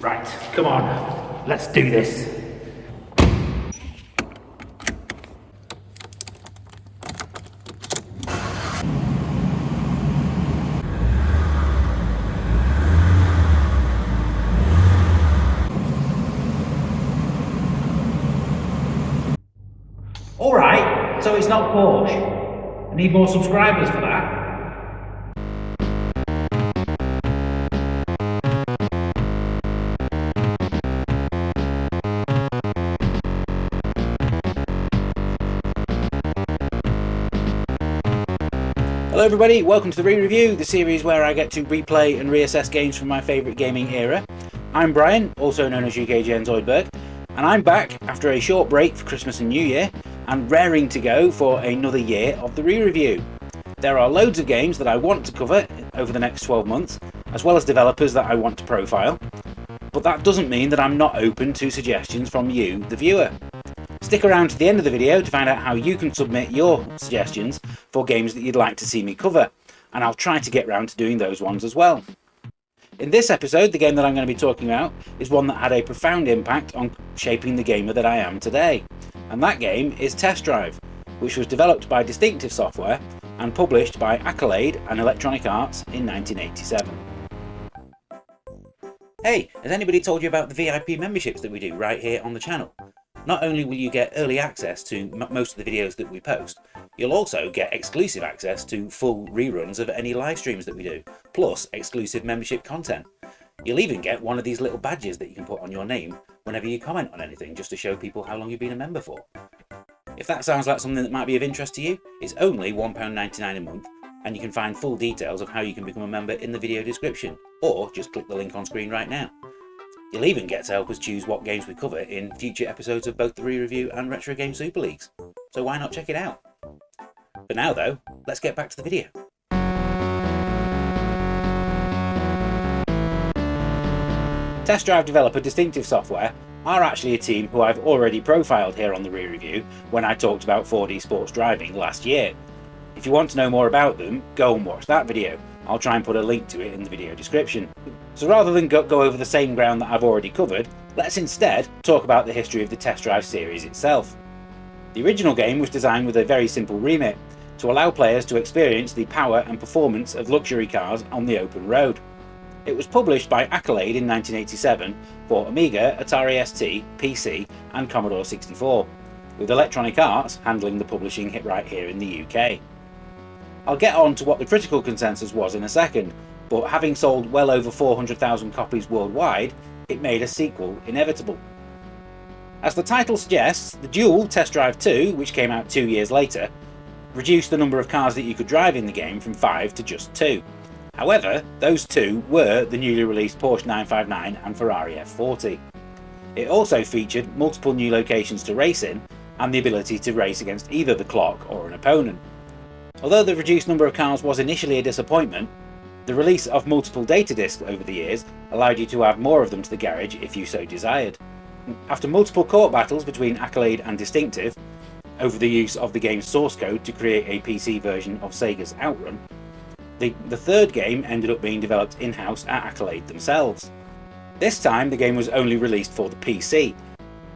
Right, come on, let's do this. Alright, so it's not Porsche. I need more subscribers for that. Hello everybody, welcome to the re-review, the series where I get to replay and reassess games from my favourite gaming era. I'm Brian, also known as UK Jen Zoidberg, and I'm back after a short break for Christmas and New Year, and raring to go for another year of the re-review. There are loads of games that I want to cover over the next 12 months, as well as developers that I want to profile, but that doesn't mean that I'm not open to suggestions from you, the viewer. Stick around to the end of the video to find out how you can submit your suggestions for games that you'd like to see me cover, and I'll try to get round to doing those ones as well. In this episode, the game that I'm going to be talking about is one that had a profound impact on shaping the gamer that I am today, and that game is Test Drive, which was developed by Distinctive Software and published by Accolade and Electronic Arts in 1987. Hey, has anybody told you about the VIP memberships that we do right here on the channel? Not only will you get early access to most of the videos that we post, you'll also get exclusive access to full reruns of any live streams that we do, plus exclusive membership content. You'll even get one of these little badges that you can put on your name whenever you comment on anything, just to show people how long you've been a member for. If that sounds like something that might be of interest to you, it's only £1.99 a month, and you can find full details of how you can become a member in the video description, or just click the link on screen right now. You'll even get to help us choose what games we cover in future episodes of both the re-review and Retro Game Super Leagues, so why not check it out? For now though, let's get back to the video. Test Drive developer Distinctive Software are actually a team who I've already profiled here on the re-review when I talked about 4D sports driving last year. If you want to know more about them, go and watch that video. I'll try and put a link to it in the video description. So rather than go over the same ground that I've already covered, let's instead talk about the history of the Test Drive series itself. The original game was designed with a very simple remit, to allow players to experience the power and performance of luxury cars on the open road. It was published by Accolade in 1987 for Amiga, Atari ST, PC and Commodore 64, with Electronic Arts handling the publishing hit right here in the UK. I'll get on to what the critical consensus was in a second, but having sold well over 400,000 copies worldwide, it made a sequel inevitable. As the title suggests, the dual Test Drive 2, which came out 2 years later, reduced the number of cars that you could drive in the game from 5 to just 2. However, those two were the newly released Porsche 959 and Ferrari F40. It also featured multiple new locations to race in, and the ability to race against either the clock or an opponent. Although the reduced number of cars was initially a disappointment, the release of multiple data discs over the years allowed you to add more of them to the garage if you so desired. After multiple court battles between Accolade and Distinctive over the use of the game's source code to create a PC version of Sega's Outrun, the third game ended up being developed in-house at Accolade themselves. This time the game was only released for the PC.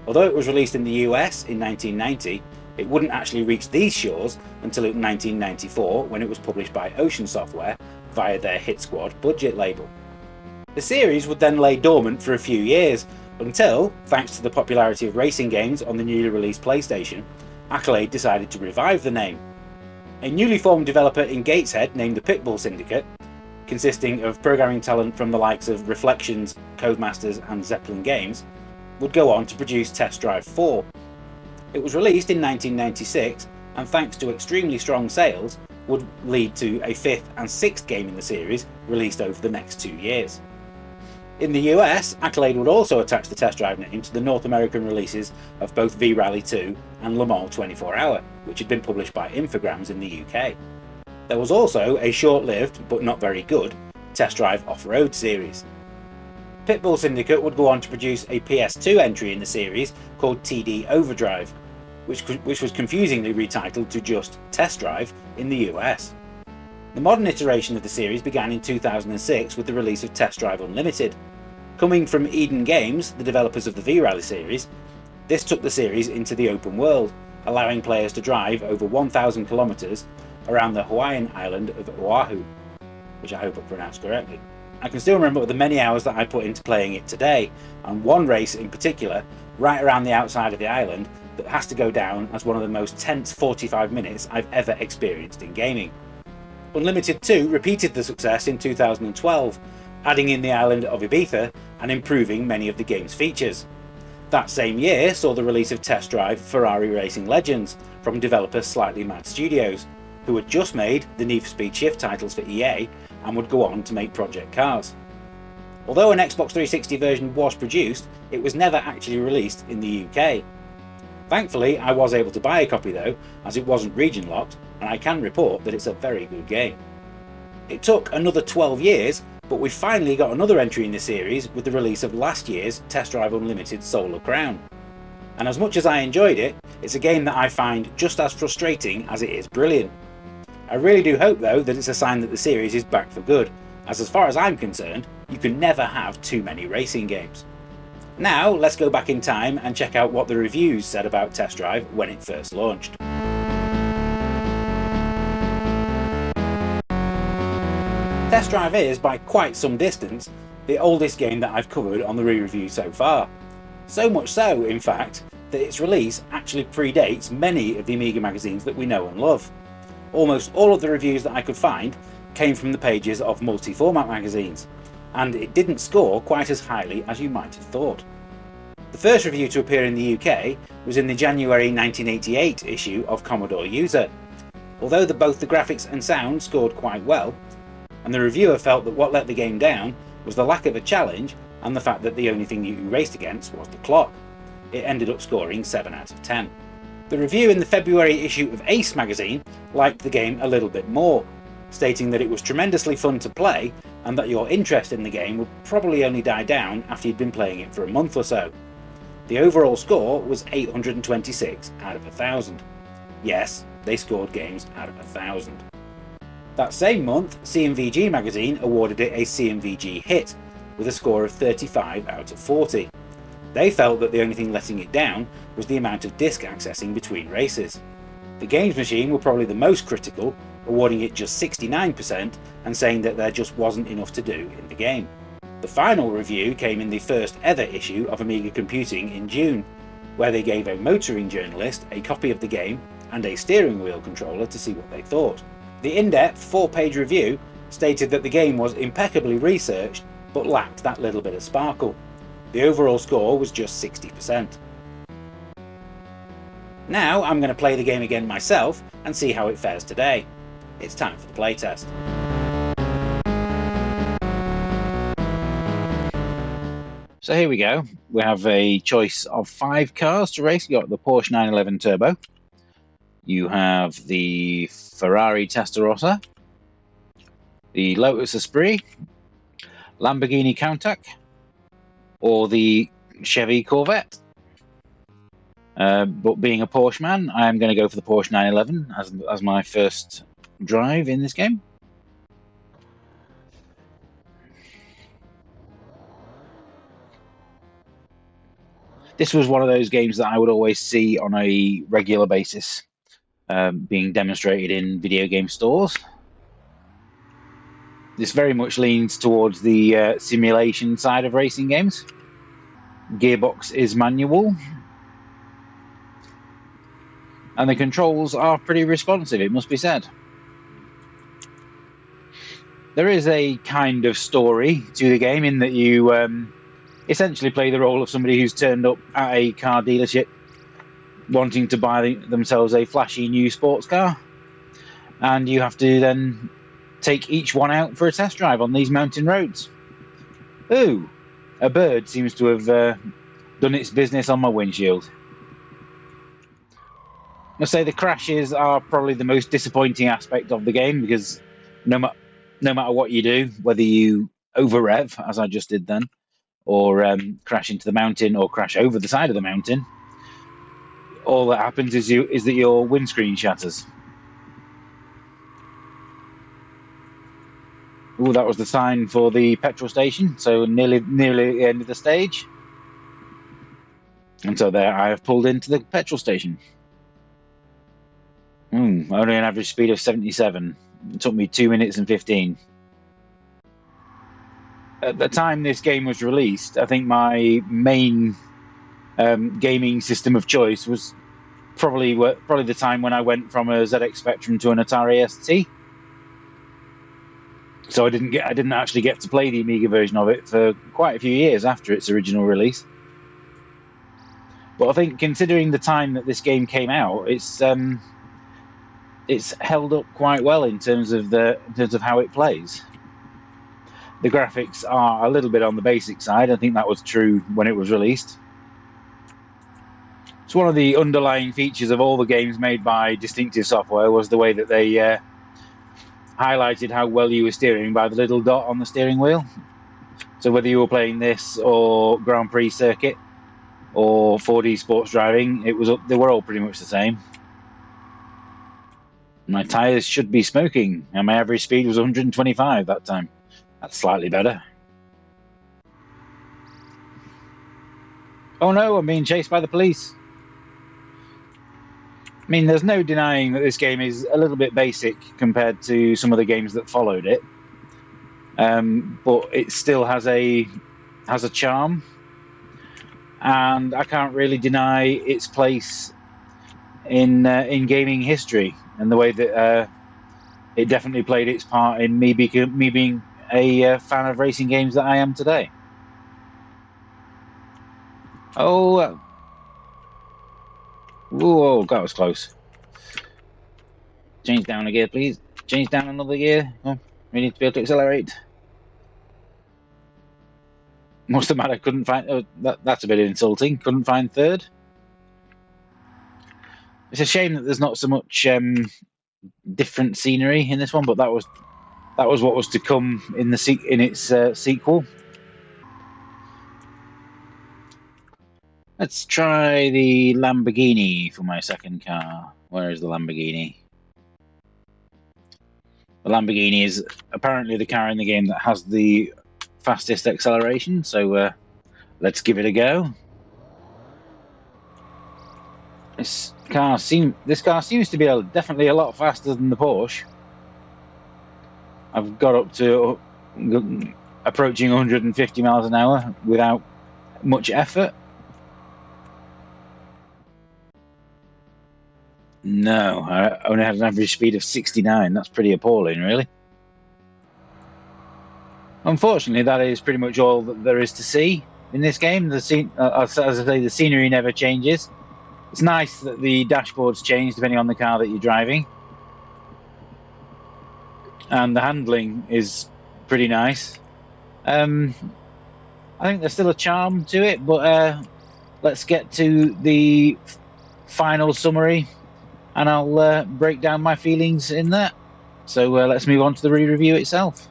Although it was released in the US in 1990, it wouldn't actually reach these shores until 1994 when it was published by Ocean Software via their Hit Squad budget label. The series would then lay dormant for a few years until, thanks to the popularity of racing games on the newly released PlayStation, Accolade decided to revive the name. A newly formed developer in Gateshead named the Pitbull Syndicate, consisting of programming talent from the likes of Reflections, Codemasters and Zeppelin Games, would go on to produce Test Drive 4. It was released in 1996 and thanks to extremely strong sales would lead to a 5th and 6th game in the series released over the next 2 years. In the US, Accolade would also attach the Test Drive name to the North American releases of both V-Rally 2 and Le Mans 24 Hour, which had been published by Infogrames in the UK. There was also a short-lived, but not very good, Test Drive Off-Road series. Pitbull Syndicate would go on to produce a PS2 entry in the series called TD Overdrive, which was confusingly retitled to just Test Drive in the US. The modern iteration of the series began in 2006 with the release of Test Drive Unlimited. Coming from Eden Games, the developers of the V-Rally series, this took the series into the open world, allowing players to drive over 1,000 kilometers around the Hawaiian island of Oahu, which I hope I pronounced correctly. I can still remember the many hours that I put into playing it today, and one race in particular, right around the outside of the island, that has to go down as one of the most tense 45 minutes I've ever experienced in gaming. Unlimited 2 repeated the success in 2012, adding in the island of Ibiza and improving many of the game's features. That same year saw the release of Test Drive Ferrari Racing Legends from developer Slightly Mad Studios, who had just made the Need for Speed Shift titles for EA and would go on to make Project Cars. Although an Xbox 360 version was produced, it was never actually released in the UK. Thankfully, I was able to buy a copy though, as it wasn't region locked, and I can report that it's a very good game. It took another 12 years, but we finally got another entry in the series with the release of last year's Test Drive Unlimited Solar Crown. And as much as I enjoyed it, it's a game that I find just as frustrating as it is brilliant. I really do hope though that it's a sign that the series is back for good, as far as I'm concerned, you can never have too many racing games. Now let's go back in time and check out what the reviews said about Test Drive when it first launched. Test Drive is, by quite some distance, the oldest game that I've covered on the re-review so far. So much so, in fact, that its release actually predates many of the Amiga magazines that we know and love. Almost all of the reviews that I could find came from the pages of multi-format magazines, and it didn't score quite as highly as you might have thought. The first review to appear in the UK was in the January 1988 issue of Commodore User. Although both the graphics and sound scored quite well, and the reviewer felt that what let the game down was the lack of a challenge and the fact that the only thing you raced against was the clock. It ended up scoring 7 out of 10. The review in the February issue of Ace magazine liked the game a little bit more, stating that it was tremendously fun to play and that your interest in the game would probably only die down after you'd been playing it for a month or so. The overall score was 826 out of 1,000. Yes, they scored games out of 1,000. That same month, CMVG magazine awarded it a CMVG hit, with a score of 35 out of 40. They felt that the only thing letting it down was the amount of disk accessing between races. The Games Machine were probably the most critical, awarding it just 69% and saying that there just wasn't enough to do in the game. The final review came in the first ever issue of Amiga Computing in June, where they gave a motoring journalist a copy of the game and a steering wheel controller to see what they thought. The in-depth 4-page review stated that the game was impeccably researched but lacked that little bit of sparkle. The overall score was just 60%. Now I'm going to play the game again myself and see how it fares today. It's time for the playtest. So here we go. We have a choice of 5 cars to race. You've got the Porsche 911 Turbo. You have the Ferrari Testarossa, the Lotus Esprit, Lamborghini Countach, or the Chevy Corvette. But being a Porsche man, I am going to go for the Porsche 911 as my first drive in this game. This was one of those games that I would always see on a regular basis, being demonstrated in video game stores. This very much leans towards the simulation side of racing games. Gearbox is manual, and the controls are pretty responsive, it must be said. There is a kind of story to the game in that you essentially play the role of somebody who's turned up at a car dealership wanting to buy themselves a flashy new sports car, and you have to then take each one out for a test drive on these mountain roads. Ooh, a bird seems to have done its business on my windshield. I must say the crashes are probably the most disappointing aspect of the game, because no matter what you do, whether you over rev as I just did then, or crash into the mountain or crash over the side of the mountain, all that happens is that your windscreen shatters. Oh, that was the sign for the petrol station, so nearly at the end of the stage. And so there I have pulled into the petrol station. Only an average speed of 77. It took me 2 minutes and 15. At the time this game was released, I think my main gaming system of choice was probably the time when I went from a ZX Spectrum to an Atari ST. So I didn't actually get to play the Amiga version of it for quite a few years after its original release. But I think, considering the time that this game came out, it's held up quite well in terms of how it plays. The graphics are a little bit on the basic side. I think that was true when it was released. It's one of the underlying features of all the games made by Distinctive Software was the way that they highlighted how well you were steering by the little dot on the steering wheel. So whether you were playing this or Grand Prix Circuit or 4D Sports Driving, they were all pretty much the same. My tyres should be smoking, and my average speed was 125 that time. That's slightly better. Oh no, I'm being chased by the police. I mean, there's no denying that this game is a little bit basic compared to some of the games that followed it, but it still has a charm, and I can't really deny its place in gaming history, and the way that it definitely played its part in me being a fan of racing games that I am today. Oh, whoa, that was close. Change down a gear, please. Change down another gear. Oh, we need to be able to accelerate. What's the matter? Couldn't find. Oh, that's a bit insulting. Couldn't find third. It's a shame that there's not so much different scenery in this one, but that was what was to come in its sequel. Let's try the Lamborghini for my second car. Where is the Lamborghini? The Lamborghini is apparently the car in the game that has the fastest acceleration, so let's give it a go. This car seems to be definitely a lot faster than the Porsche. I've got up to approaching 150 miles an hour without much effort. No, I only had an average speed of 69. That's pretty appalling, really. Unfortunately, that is pretty much all that there is to see in this game. As I say, the scenery never changes. It's nice that the dashboards change depending on the car that you're driving. And the handling is pretty nice. I think there's still a charm to it, but let's get to the final summary and I'll break down my feelings in that. So let's move on to the re-review itself.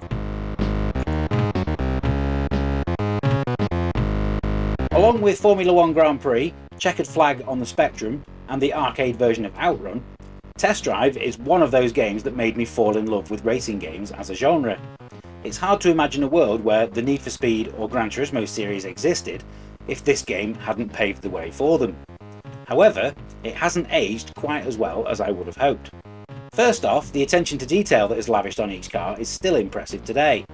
Along with Formula 1 Grand Prix, Checkered Flag on the Spectrum, and the arcade version of Outrun, Test Drive is one of those games that made me fall in love with racing games as a genre. It's hard to imagine a world where the Need for Speed or Gran Turismo series existed if this game hadn't paved the way for them. However, it hasn't aged quite as well as I would have hoped. First off, the attention to detail that is lavished on each car is still impressive today.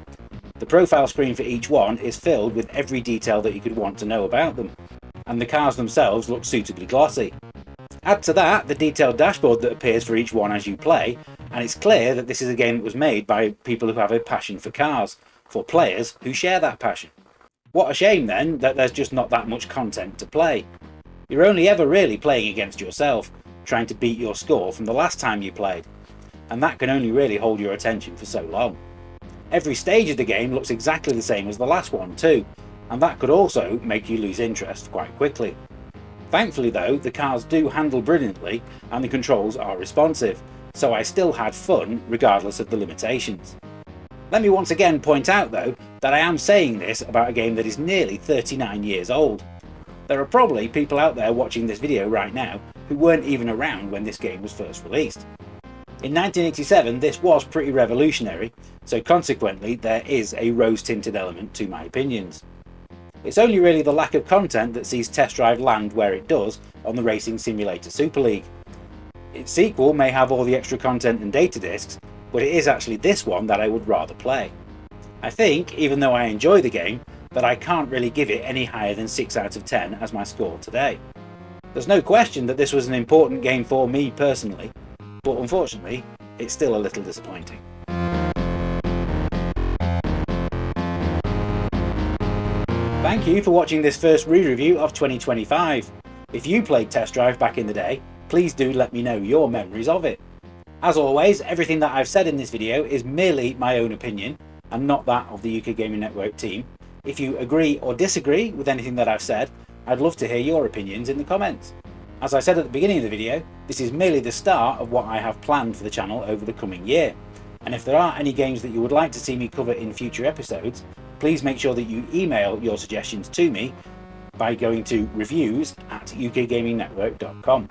The profile screen for each one is filled with every detail that you could want to know about them, and the cars themselves look suitably glossy. Add to that the detailed dashboard that appears for each one as you play, and it's clear that this is a game that was made by people who have a passion for cars, for players who share that passion. What a shame then that there's just not that much content to play. You're only ever really playing against yourself, trying to beat your score from the last time you played, and that can only really hold your attention for so long. Every stage of the game looks exactly the same as the last one too, and that could also make you lose interest quite quickly. Thankfully though, the cars do handle brilliantly and the controls are responsive, so I still had fun regardless of the limitations. Let me once again point out though that I am saying this about a game that is nearly 39 years old. There are probably people out there watching this video right now who weren't even around when this game was first released. In 1987 this was pretty revolutionary, so consequently there is a rose-tinted element to my opinions. It's only really the lack of content that sees Test Drive land where it does on the Racing Simulator Super League. Its sequel may have all the extra content and data discs, but it is actually this one that I would rather play. I think, even though I enjoy the game, that I can't really give it any higher than 6 out of 10 as my score today. There's no question that this was an important game for me personally, but unfortunately, it's still a little disappointing. Thank you for watching this first re-review of 2025. If you played Test Drive back in the day, please do let me know your memories of it. As always, everything that I've said in this video is merely my own opinion and not that of the UK Gaming Network team. If you agree or disagree with anything that I've said, I'd love to hear your opinions in the comments. As I said at the beginning of the video, this is merely the start of what I have planned for the channel over the coming year. And if there are any games that you would like to see me cover in future episodes, please make sure that you email your suggestions to me by going to reviews@ukgamingnetwork.com.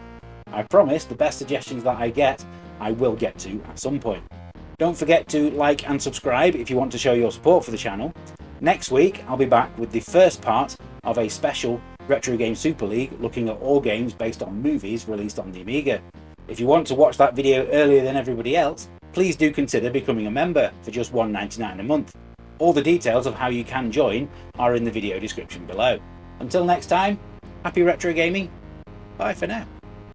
I promise the best suggestions that I get, I will get to at some point. Don't forget to like and subscribe if you want to show your support for the channel. Next week, I'll be back with the first part of a special Retro Game Super League looking at all games based on movies released on the Amiga. If you want to watch that video earlier than everybody else, please do consider becoming a member for just $1.99 a month. All the details of how you can join are in the video description below. Until next time, happy retro gaming, bye for now.